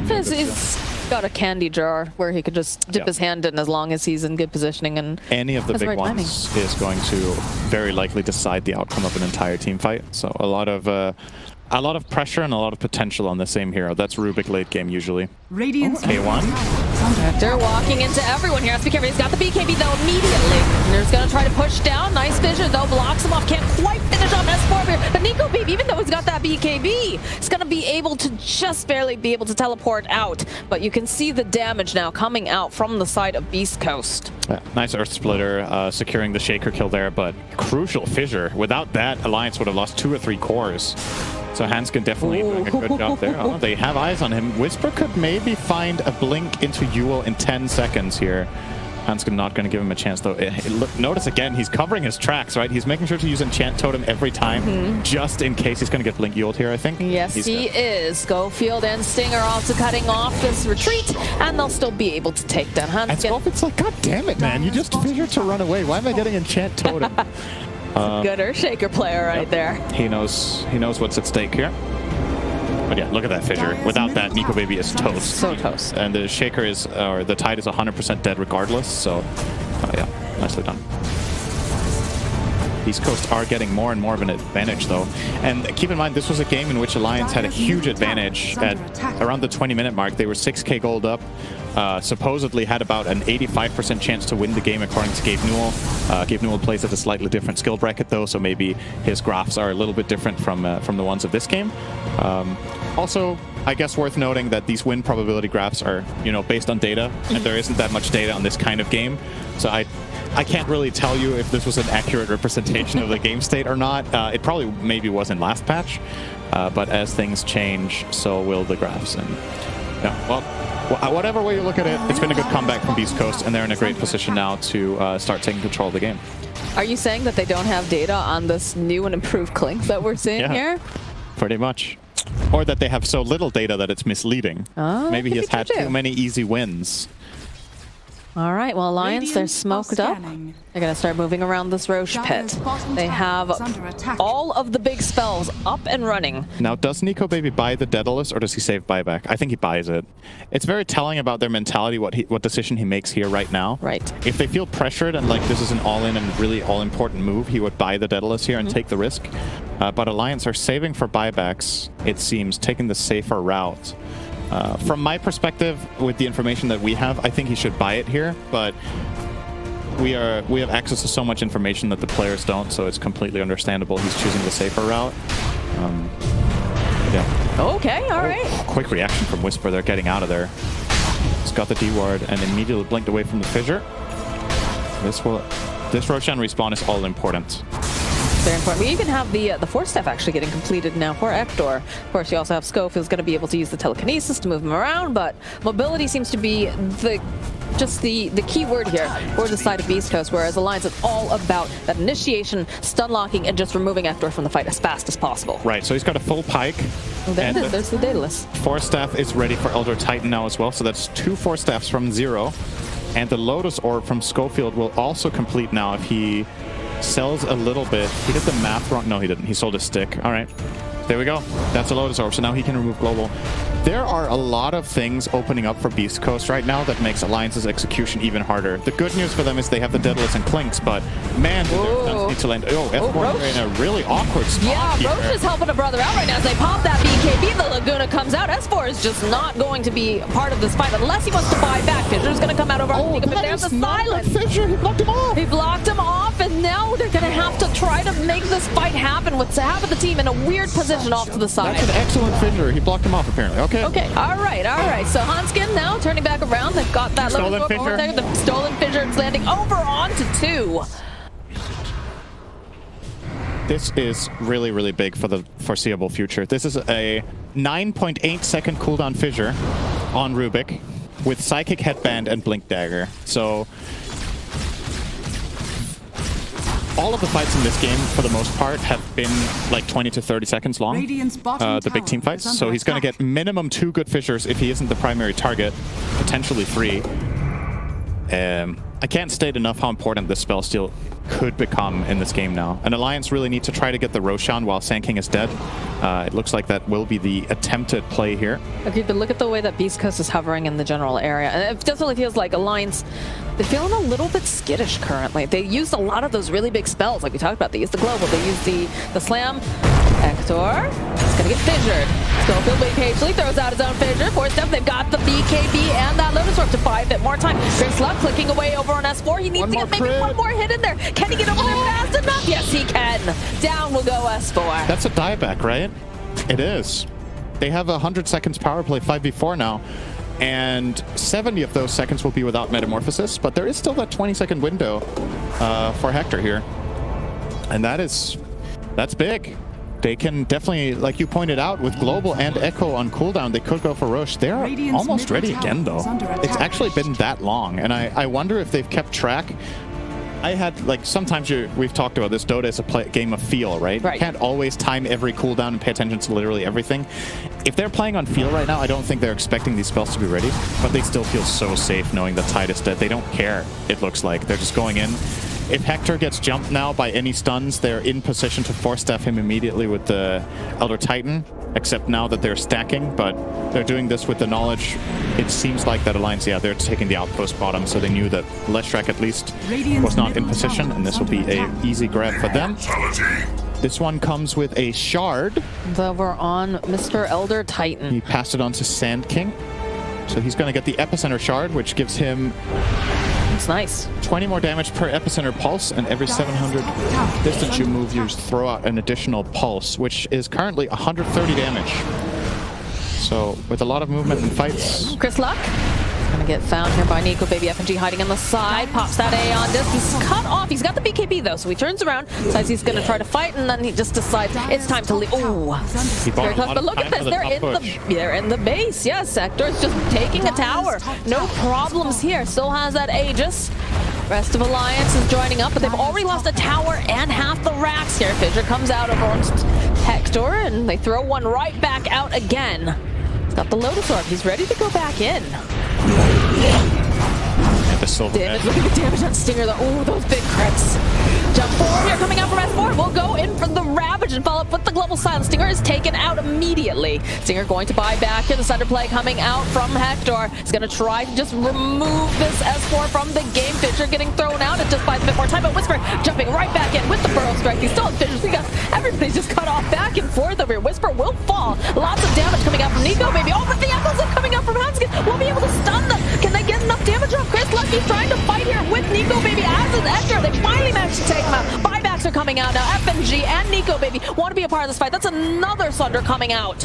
It's got a candy jar where he could just dip his hand in as long as he's in good positioning. And any of the big ones is going to very likely decide the outcome of an entire team fight. So a lot of pressure and a lot of potential on the same hero. That's Rubik late game usually. Radiance K1. They're walking into everyone here. Has to be careful. He's got the BKB though immediately. And they're going to try to push down. Nice vision though. Blocks him off. Can't quite finish off S4 here. But Nikobaby, even though he's got that BKB, he's going to be able to just barely be able to teleport out. But you can see the damage now coming out from the side of Beast Coast. Yeah, nice Earth Splitter securing the Shaker kill there, but crucial Fissure. Without that, Alliance would have lost 2 or 3 cores. So Hanskin definitely doing a good job there. Oh, they have eyes on him. Whisper could maybe find a blink into Yule in 10 seconds here. Hanskin not going to give him a chance, though. Look, notice again, he's covering his tracks, right? He's making sure to use Enchant Totem every time, just in case he's going to get blink Yuled here, I think. Yes, he is. Schofield and Stinger also cutting off this retreat, and they'll still be able to take down Hanskin. And Schofield's like, God damn it, man. You just figured to run away. Why am I getting Enchant Totem? Good Earthshaker player right there. He knows what's at stake here. But yeah, look at that Fissure. Without that, Nikobaby is toast. So toast. And the Shaker is, or the Tide is 100% dead regardless. So, yeah, nicely done. East Coast are getting more and more of an advantage, though. And keep in mind, this was a game in which Alliance had a huge advantage at around the 20-minute mark. They were 6k gold up. Supposedly had about an 85% chance to win the game according to Gabe Newell. Gabe Newell plays at a slightly different skill bracket though, so maybe his graphs are a little bit different from the ones of this game. Also, I guess worth noting that these win probability graphs are, you know, based on data, and there isn't that much data on this kind of game. So I can't really tell you if this was an accurate representation of the game state or not. It probably maybe wasn't last patch, but as things change, so will the graphs. And yeah, well, whatever way you look at it, it's been a good comeback from Beast Coast, and they're in a great position now to start taking control of the game. Are you saying that they don't have data on this new and improved Clinkz that we're seeing here? Pretty much. Or that they have so little data that it's misleading. Oh, maybe he has had too many easy wins. All right, well, Alliance, they're smoked up. They're going to start moving around this Roche pit. They have all of the big spells up and running. Now, does Nikobaby buy the Daedalus, or does he save buyback? I think he buys it. It's very telling about their mentality, what decision he makes here right now. Right. If they feel pressured and like this is an all-in and really all-important move, he would buy the Daedalus here and take the risk. But Alliance are saving for buybacks, it seems, taking the safer route. From my perspective, with the information that we have, I think he should buy it here, but we have access to so much information that the players don't, so it's completely understandable he's choosing the safer route. Yeah. Okay, all right. Quick reaction from Whisper. They're getting out of there. He's got the D-ward and immediately blinked away from the Fissure. This Roshan respawn is all important. Very important. We even have the Force Staff actually getting completed now for Ektor. Of course, you also have Schofield's going to be able to use the telekinesis to move him around, but mobility seems to be the key word here for the side of Beast Coast, whereas Alliance is all about that initiation, stun locking, and just removing Ektor from the fight as fast as possible. Right, so he's got a full pike. Well, there's the Daedalus. Force Staff is ready for Elder Titan now as well, so that's 2 Force Staffs from 0. And the Lotus Orb from Schofield will also complete now if he sells a little bit. He did the math wrong. No, he didn't. He sold a stick. All right. There we go. That's a Lotus Orb, so now he can remove Global. There are a lot of things opening up for Beast Coast right now that makes Alliance's execution even harder. The good news for them is they have the Daedalus and Clinkz, but man, they need to land. Oh, F4 in a really awkward spot. Yeah, Roche is helping a brother out right now as they pop that BKB. The Laguna comes out. S4 is just not going to be part of this fight unless he wants to buy back. Fissure's going to come out over. Oh, but there's a silence. Fissure, he blocked him off. He blocked him off, and now they're going to have to try to make this fight happen with half of the team in a weird position off to the side. That's an excellent Fissure. He blocked him off, apparently. Okay. Okay, all right. So Hanskin now turning back around. They've got that stolen Fissure. There. The stolen Fissure. It's landing over onto 2. This is really, really big for the foreseeable future. This is a 9.8 second cooldown Fissure on Rubik with Psychic Headband and Blink Dagger. So all of the fights in this game, for the most part, have been like 20 to 30 seconds long, the big team fights. So he's going to get minimum 2 good Fissures if he isn't the primary target, potentially 3. I can't state enough how important this spell steal could become in this game now. An Alliance really need to try to get the Roshan while Sand King is dead. It looks like that will be the attempted play here. Okay, but look at the way that Beast Coast is hovering in the general area. And it definitely feels like Alliance, they're feeling a little bit skittish currently. They used a lot of those really big spells, like we talked about. They used the Global, they used the Slam. Hector is going to get fissured. Schofield waiting patiently, throws out his own fissure. Force step, they've got the BKB and that Lotus Orb to buy a bit more time. Chris Luck clicking away over on S4. He needs to get maybe one more hit in there. Can he get over there fast enough? Yes, he can. Down will go S4. That's a dieback, right? It is. They have 100 seconds power play 5v4 now. And 70 of those seconds will be without Metamorphosis, but there is still that 20-second window for Hector here. And that's big. They can definitely, like you pointed out, with Global and Echo on cooldown, they could go for Roche. They're almost ready again, though. It's actually been that long, and I wonder if they've kept track. I had, like, sometimes we've talked about this, Dota is a game of feel, right? You can't always time every cooldown and pay attention to literally everything. If they're playing on feel right now, I don't think they're expecting these spells to be ready, but they still feel so safe knowing that Tide is dead. They don't care, it looks like. They're just going in. If Hector gets jumped now by any stuns, they're in position to force staff him immediately with the Elder Titan, except now that they're stacking, but they're doing this with the knowledge. It seems like that Alliance, yeah, they're taking the outpost bottom, so they knew that Leshrac at least was not in position, and this will be an easy grab for them. This one comes with a shard. Over on Mr. Elder Titan. He passed it on to Sand King. So he's going to get the Epicenter shard, which gives him... It's nice. 20 more damage per Epicenter pulse, and every 700 distance you move, you throw out an additional pulse, which is currently 130 damage. So, with a lot of movement and fights... Chris Luck gonna get found here by Nikobaby FNG hiding on the side. Pops that A on this. He's cut off. He's got the BKB though, so he turns around, decides he's gonna try to fight, and then he just decides it's time to leave. Ooh, very close. But look at this. They're in the base. Yes, Hector's just taking a tower. No problems here. Still has that Aegis. Rest of Alliance is joining up, but they've already lost a tower and half the racks here. Fissure comes out over on Hector, and they throw one right back out again. He's got the Lotus Orb. He's ready to go back in. And the silver damage. Look at the damage on Stinger, though. Oh, those big crits. Jump forward here, coming out from S4. We'll go in for the Ravage and follow up with the Global Silence. Stinger is taken out immediately. Stinger going to buy back here. The Thunder play coming out from Hector. He's going to try to just remove this S4 from the game. Fissure getting thrown out. It just buys a bit more time, but Whisper jumping right back in with the Burrow Strike. He's still in Fissure. Everybody's just cut off back and forth over here. Whisper will fall. Lots of damage coming out from Nikobaby. Oh, but the echoes are coming out from Hanskin. Won't be able to stun them. Can they get enough damage off Chris Luck? He's trying to fight here with Nikobaby as is Hector. They finally managed to take him out. Buybacks are coming out now. FNG and Nikobaby want to be a part of this fight. That's another Sunder coming out.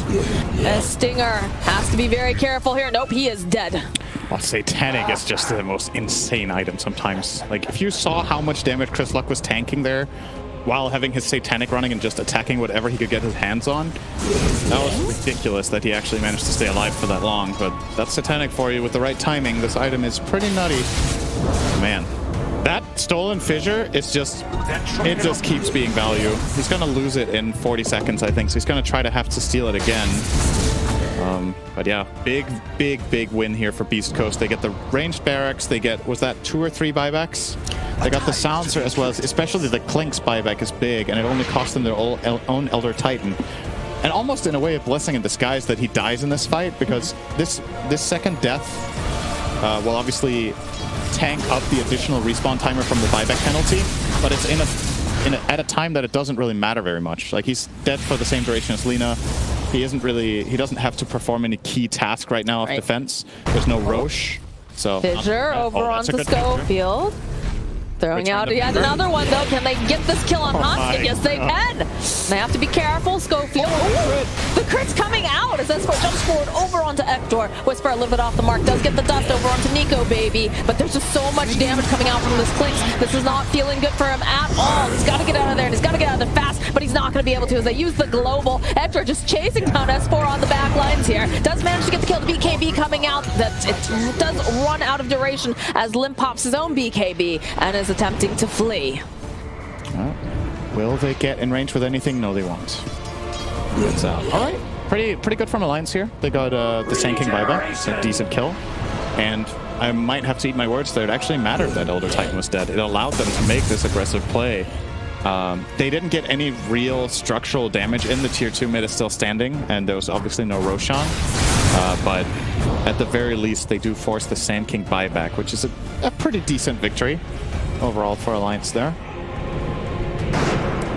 Stinger has to be very careful here. Nope, he is dead. Well, Satanic is just the most insane item sometimes. Like, if you saw how much damage Chris Luck was tanking there while having his Satanic running and just attacking whatever he could get his hands on, that was ridiculous that he actually managed to stay alive for that long. But that's Satanic for you with the right timing. This item is pretty nutty. Man, that stolen fissure is just, it just keeps being value. He's going to lose it in 40 seconds, I think, so he's going to try to have to steal it again. But yeah, big win here for Beast Coast. They get the ranged barracks, they get, was that 2 or 3 buybacks? They got the silencer as well as, especially the Clinkz buyback is big, and it only cost them their own Elder Titan. And almost in a way a blessing in disguise that he dies in this fight, because this second death will obviously tank up the additional respawn timer from the buyback penalty, but it's at a time that it doesn't really matter very much. Like, he's dead for the same duration as Lina. He doesn't have to perform any key task right now of defense. There's no Roche. So Fissure over onto Schofield. Throwing out yet another one, though. Can they get this kill on Hanskin? Yes, they can. They have to be careful. Schofield. The crit's coming out as S4 jumps forward over onto Hector. Whisper a little bit off the mark. Does get the dust over onto Nikobaby. But there's just so much damage coming out from this Clinkz. This is not feeling good for him at all. He's got to get out of there, and he's got to get out of there fast, but he's not going to be able to as they use the Global. Hector just chasing down S4 on the back lines here. Does manage to get the kill. The BKB coming out. It does run out of duration as Lim pops his own BKB and is attempting to flee. Will they get in range with anything? No, they won't. It's all right. Pretty good from Alliance here. They got the Sand King buyback. It's a decent kill. And I might have to eat my words there. It actually mattered that Elder Titan was dead. It allowed them to make this aggressive play. They didn't get any real structural damage in. The tier 2 mid is still standing, and there was obviously no Roshan. But at the very least, they do force the Sand King buyback, which is a pretty decent victory overall for Alliance there.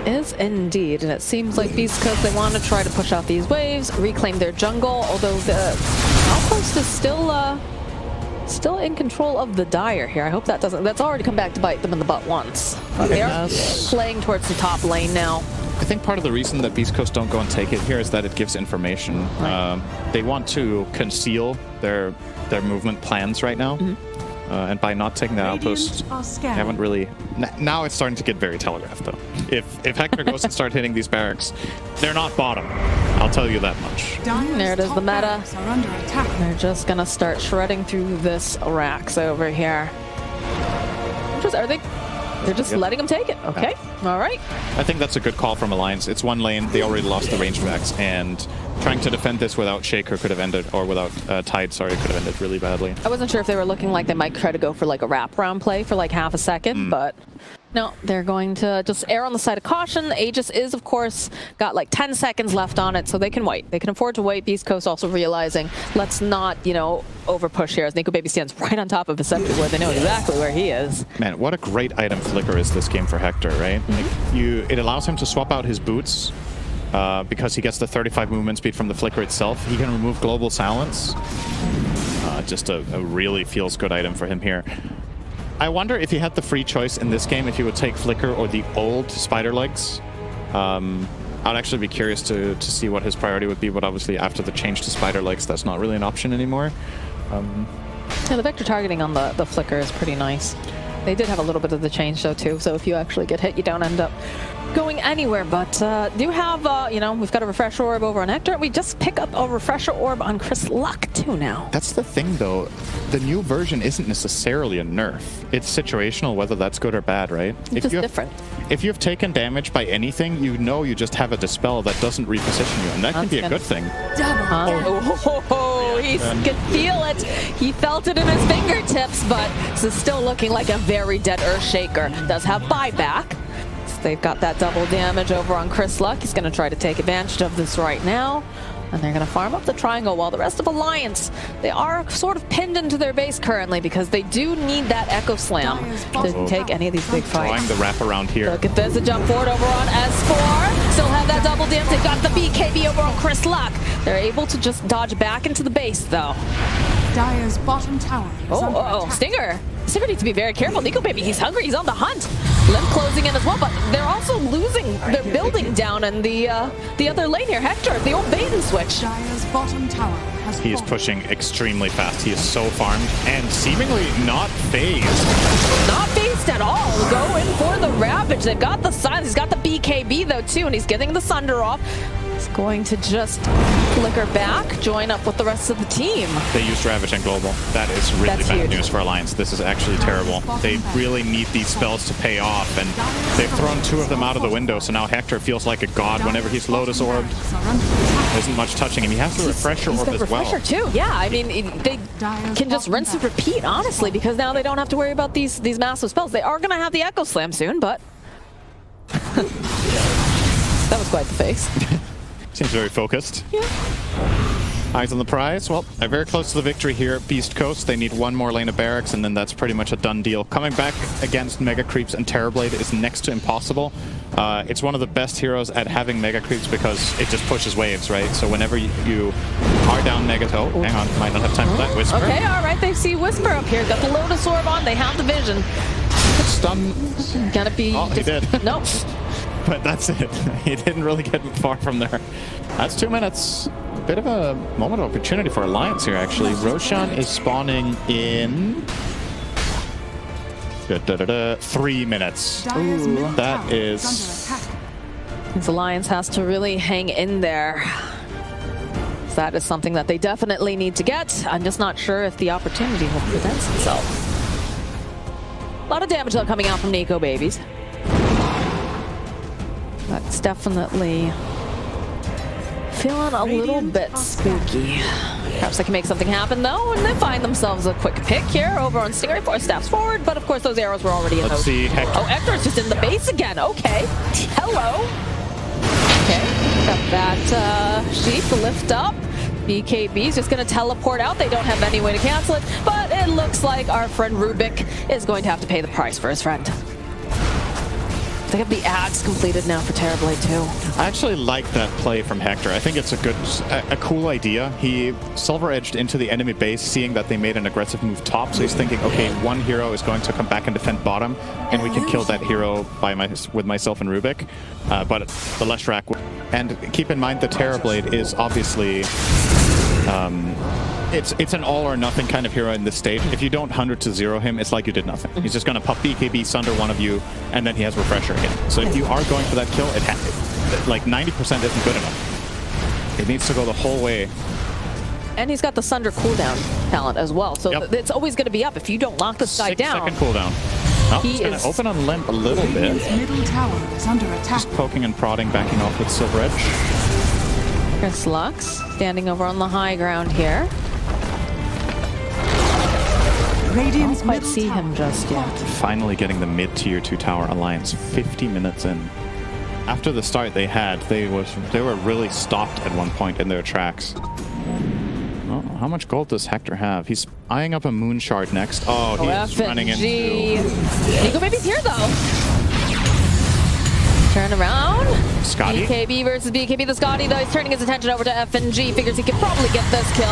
Is indeed, and it seems like Beast Coast, they want to try to push out these waves, reclaim their jungle, although the Outpost is still in control of the Dire here. I hope that doesn't... That's already come back to bite them in the butt once. They are playing towards the top lane now. I think part of the reason that Beast Coast don't go and take it here is that it gives information. Right. They want to conceal their movement plans right now. And by not taking that outpost, they haven't really... Now it's starting to get very telegraphed, though. If Hector goes and start hitting these barracks, they're not bottom. I'll tell you that much. There it is, the meta. They're just going to start shredding through this Rax over here. Are they... They're just letting them take it. Okay. All right. I think that's a good call from Alliance. It's one lane. They already lost the range backs, and trying to defend this without Shaker could have ended, or without Tide, sorry, could have ended really badly. I wasn't sure if they were looking like they might try to go for like a wraparound play for like half a second, but no, they're going to just err on the side of caution. Aegis is, of course, got like 10 seconds left on it, so they can wait. They can afford to wait. Beast Coast also realizing, let's not, you know, over push here as Nikobaby stands right on top of Deceptive where they know exactly where he is. Man, what a great item Flicker is this game for Hector, right? Like it allows him to swap out his boots because he gets the 35 movement speed from the Flicker itself. He can remove Global Silence. Just a really feels good item for him here. I wonder if he had the free choice in this game if he would take Flicker or the old Spider Legs. I'd actually be curious to see what his priority would be, but obviously after the change to Spider Legs, that's not really an option anymore. Yeah, the vector targeting on the Flicker is pretty nice. They did have a little bit of the change though too, so if you actually get hit, you don't end up going anywhere. But do have, you know, we've got a Refresher Orb over on Hector. We just pick up a Refresher Orb on Chris Luck too now. That's the thing though. The new version isn't necessarily a nerf. It's situational, whether that's good or bad, right? It's just different. If you've taken damage by anything, you know you just have a Dispel that doesn't reposition you, and that can be a good thing. He could feel it. He felt it in his fingertips, but this is still looking like a very dead Earthshaker. Does have buyback. So they've got that double damage over on Chris Luck. He's going to try to take advantage of this right now. And they're going to farm up the triangle while the rest of Alliance, they are sort of pinned into their base currently because they do need that Echo Slam to take any of these big fights. Drawing the wraparound here. Look at this, a jump forward over on S4. Still have that double damage. They've got the BKB over on Chris Luck. They're able to just dodge back into the base though. Dire's bottom tower is Stinger. Stinger needs to be very careful. Nikobaby, he's hungry, he's on the hunt. Limb closing in as well, but they're also losing their building down in the other lane here. Hector, the old bait and switch. Dire's bottom tower has He is pushing extremely fast. He is so farmed and seemingly not phased. Not phased at all. Going for the Ravage. They've got the silence. He's got the BKB though too, and he's getting the Sunder off. He's going to just flicker back, join up with the rest of the team. They used Ravage and Global. That is really bad news for Alliance. This is actually terrible. They really need these spells to pay off, and they've thrown 2 of them out of the window, so now Hector feels like a god whenever he's Lotus Orbed. There isn't much touching him. He has the Refresher Orb as well. Refresher too. Yeah, I mean, they can just rinse and repeat, honestly, because now they don't have to worry about these massive spells. They are going to have the Echo Slam soon, but... that was quite the face. Seems very focused. Yeah. Eyes on the prize. Well, they're very close to the victory here at Beast Coast. They need one more lane of barracks, and then that's pretty much a done deal. Coming back against Mega Creeps and Terrorblade is next to impossible. It's one of the best heroes at having Mega Creeps because it just pushes waves, right? So whenever you are down Mega... Oh, hang on. Might not have time for that. Whisper. Okay, all right. They see Whisper up here. Got the Lotus Orb on. They have the vision. Stun. Gotta be... Oh, he did. Nope. But that's it. He didn't really get far from there. That's 2 minutes. A bit of a moment of opportunity for Alliance here, actually. Roshan is spawning in... 3 minutes. Ooh, that is... This Alliance has to really hang in there. That is something that they definitely need to get. I'm just not sure if the opportunity will present itself. A lot of damage though coming out from Nikobabies. That's definitely Feeling a little bit spooky. Perhaps they can make something happen though, and they find themselves a quick pick here over on Stingray. 4 steps forward, but of course those arrows were already in Let's those. see, Hector. Oh, Hector's just in the base again. Okay. Hello. Okay. Got that sheep lift up. BKB's just going to teleport out. They don't have any way to cancel it, but it looks like our friend Rubik is going to have to pay the price for his friend. They have the ads completed now for Terrorblade too. I actually like that play from Hector. I think it's a cool idea. He silver edged into the enemy base, seeing that they made an aggressive move top. So he's thinking, okay, one hero is going to come back and defend bottom, and we can kill that hero with myself and Rubik. But the Leshrac. And keep in mind, the Terrorblade is obviously it's an all or nothing kind of hero in this stage. If you don't 100-0 him, it's like you did nothing. He's just going to pop BKB, sunder one of you, and then he has Refresher again. So if you are going for that kill, like 90% isn't good enough. It needs to go the whole way. And he's got the Sunder cooldown talent as well. So Yep. it's always going to be up. If you don't lock this guy down. 6-second cooldown. Oh, he's going to open on limp a little bit. Middle tower is under attack. Just poking and prodding, backing off with Silver Edge. Here's Lux standing over on the high ground here. Radiant's Don't quite middle see tower him just yet. Finally getting the mid-tier 2 tower alliance 50 minutes in. After the start they had, they were really stopped at one point in their tracks. Oh, how much gold does Hector have? He's eyeing up a moon shard next. Oh, he's running into... Nikobaby's here though. Turn around. Scotty. BKB versus BKB. The Scotty, though, he's turning his attention over to FNG. Figures he could probably get this kill.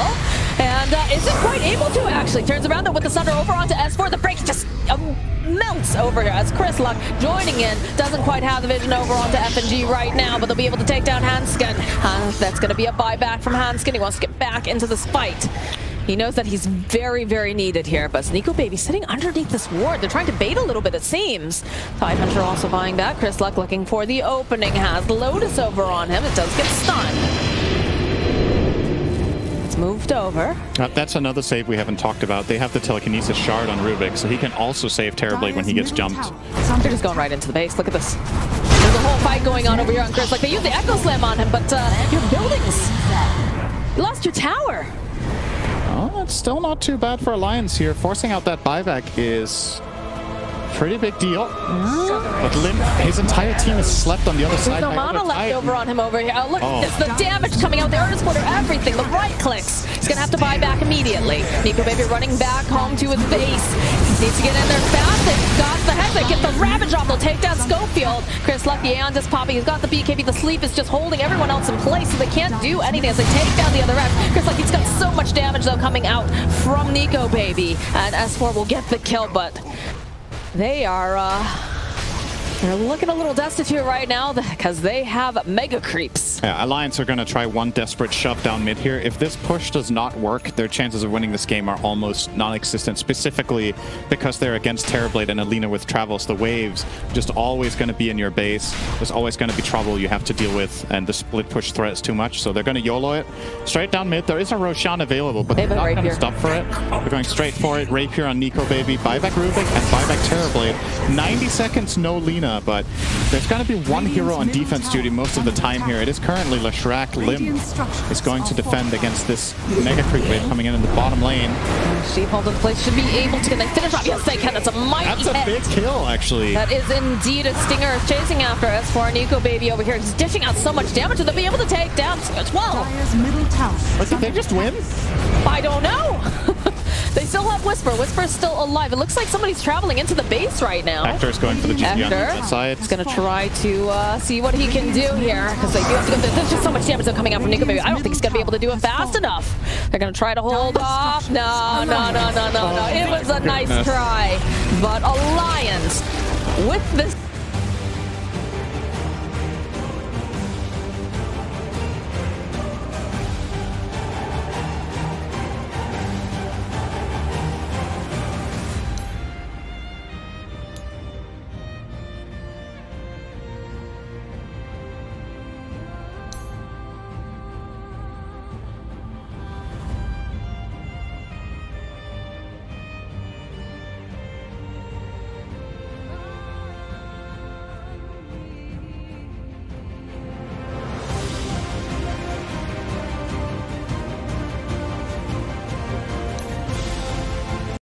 And isn't quite able to, actually. Turns around, though, with the Sunder over onto S4. The break just melts over here as Chris Luck joining in. Doesn't quite have the vision over onto FNG right now, but they'll be able to take down Hanskin. That's going to be a buyback from Hanskin. He wants to get back into this fight. He knows that he's very, very needed here, but Nikobaby sitting underneath this ward. They're trying to bait a little bit, it seems. Tidehunter also buying back. Chris Luck looking for the opening. Has Lotus over on him. It does get stunned. It's moved over. That's another save we haven't talked about. They have the telekinesis shard on Rubik, so he can also save Terrorblade when he gets jumped. They're just going right into the base. Look at this. There's a whole fight going on over here on Chris Luck. They use the Echo Slam on him, but your buildings. You lost your tower. Oh, it's still not too bad for Alliance here. Forcing out that buyback is a pretty big deal. But his entire team is slept on the other side. There's no mana left over on him over here. Oh, look at this. The damage coming out. The Earth Splitter, everything. The right clicks. He's going to have to buy back immediately. Nikobaby running back home to his base. He needs to get in there fast. They've got the head. They get the Ravage off. They'll take down Schofield. Chris Lucky and just popping. He's got the BKB. The sleep is just holding everyone else in place, so they can't do anything as they take down the other end. Chris Lucky's got so much damage, though, coming out from Nikobaby. And S4 will get the kill, but they are they're looking a little destitute right now because they have mega creeps. Yeah, Alliance are going to try one desperate shove down mid here. If this push does not work, their chances of winning this game are almost non-existent, specifically because they're against Terrorblade and Lina with Travels. The waves just always going to be in your base. There's always going to be trouble you have to deal with, and the split push threat is too much, so they're going to YOLO it. Straight down mid. There is a Roshan available, but they're not going to stop for it. They're going straight for it. Rapier on Nikobaby, buyback Rubik, and buyback Terrorblade. 90 seconds, no Lina. But there's going to be one hero on defense duty most of the time here. It is currently Leshrac. Lim is going to defend against this mega creep wave coming in the bottom lane. Sheep holding place should be able to. Can they finish off? Yes, they can. That's a mighty That's a big kill, actually. That is indeed a stinger. Is chasing after S4. Nikobaby over here. He's dishing out so much damage, and they'll be able to take down as well. But did they just win? I don't know. They still have Whisper. Whisper's still alive. It looks like somebody's traveling into the base right now. Hector's going for the GG on that side. He's going to try to see what he can do here. Because there's just so much damage coming out from Nikobaby. I don't think he's going to be able to do it fast enough. They're going to try to hold off. No. It was a nice try. But Alliance with this